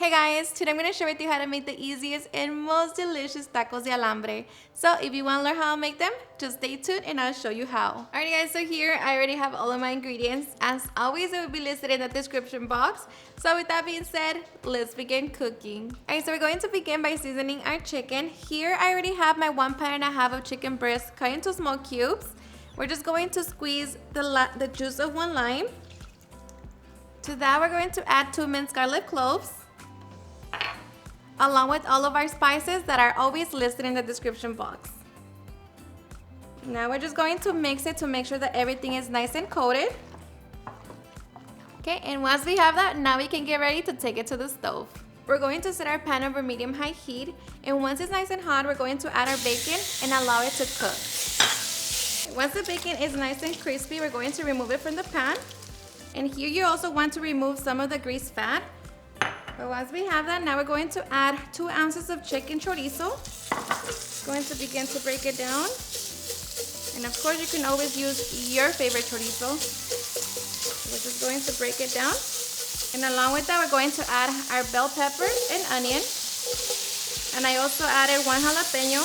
Hey guys, today I'm going to share with you how to make the easiest and most delicious tacos de alambre. So if you want to learn how to make them, just stay tuned and I'll show you how. Alright guys, so here I already have all of my ingredients. As always, it will be listed in the description box. So with that being said, let's begin cooking. Alright, so we're going to begin by seasoning our chicken. Here I already have my 1.5 pounds of chicken breast cut into small cubes. We're just going to squeeze the juice of 1 lime. To that, we're going to add 2 minced garlic cloves, along with all of our spices that are always listed in the description box. Now we're just going to mix it to make sure that everything is nice and coated. Okay, and once we have that, now we can get ready to take it to the stove. We're going to set our pan over medium-high heat, and once it's nice and hot, we're going to add our bacon and allow it to cook. Once the bacon is nice and crispy, we're going to remove it from the pan. And here you also want to remove some of the grease fat. But once we have that, now we're going to add 2 ounces of chicken chorizo. Going to begin to break it down. And of course, you can always use your favorite chorizo. We're just going to break it down. And along with that, we're going to add our bell pepper and onion. And I also added 1 jalapeno.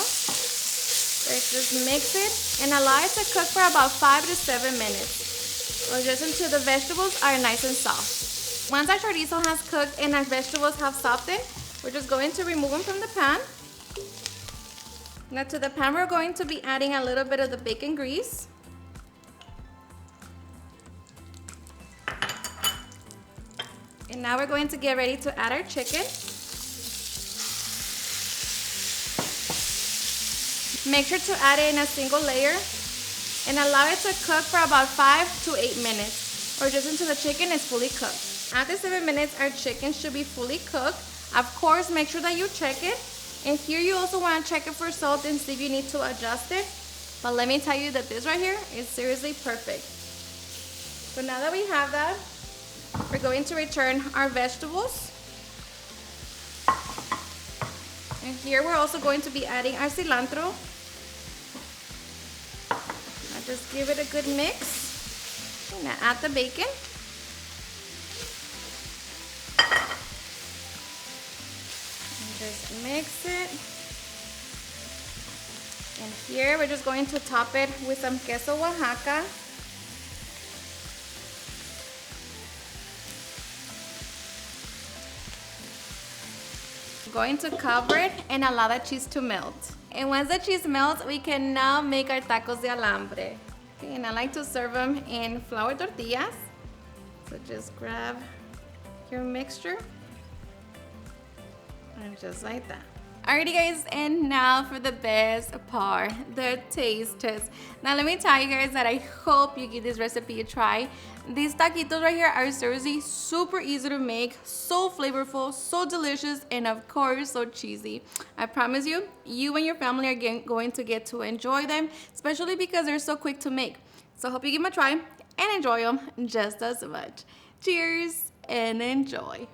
Let's just mix it and allow it to cook for about 5 to 7 minutes. Or just until the vegetables are nice and soft. Once our chorizo has cooked and our vegetables have softened, we're just going to remove them from the pan. Now to the pan, we're going to be adding a little bit of the bacon grease. And now we're going to get ready to add our chicken. Make sure to add it in a single layer and allow it to cook for about 5 to 8 minutes, or just until the chicken is fully cooked. After 7 minutes, our chicken should be fully cooked. Of course, make sure that you check it. And here you also want to check it for salt and see if you need to adjust it. But let me tell you that this right here is seriously perfect. So now that we have that, we're going to return our vegetables. And here we're also going to be adding our cilantro. Now just give it a good mix. Now add the bacon. Just mix it. And here we're just going to top it with some queso Oaxaca. Going to cover it and allow the cheese to melt. And once the cheese melts, we can now make our tacos de alambre. Okay, and I like to serve them in flour tortillas. So just grab your mixture. And just like that. Alrighty guys, and now for the best part, the taste test. Now let me tell you guys that I hope you give this recipe a try. These taquitos right here are seriously super easy to make, so flavorful, so delicious, and of course so cheesy. I promise you, you and your family are going to get to enjoy them, especially because they're so quick to make. So I hope you give them a try and enjoy them just as much. Cheers and enjoy.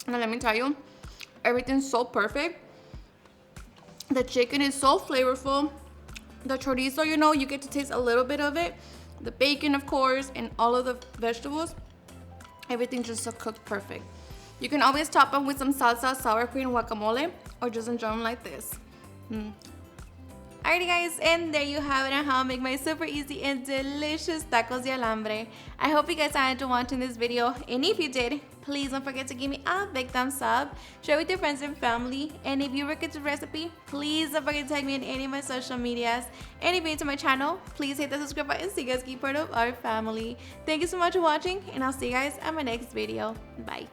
Now let me tell you, everything's so perfect. The chicken is so flavorful. The chorizo, you know, you get to taste a little bit of it. The bacon, of course, and all of the vegetables. Everything's just so cooked perfect. You can always top them with some salsa, sour cream, guacamole, or just enjoy them like this. Alrighty guys, and there you have it on how to make my super easy and delicious tacos de alambre. I hope you guys enjoyed watching this video, and if you did, please don't forget to give me a big thumbs up, share with your friends and family, and if you work at the recipe, please don't forget to tag me in any of my social medias. And if you're new to my channel, please hit the subscribe button so you guys keep part of our family. Thank you so much for watching, and I'll see you guys on my next video. Bye.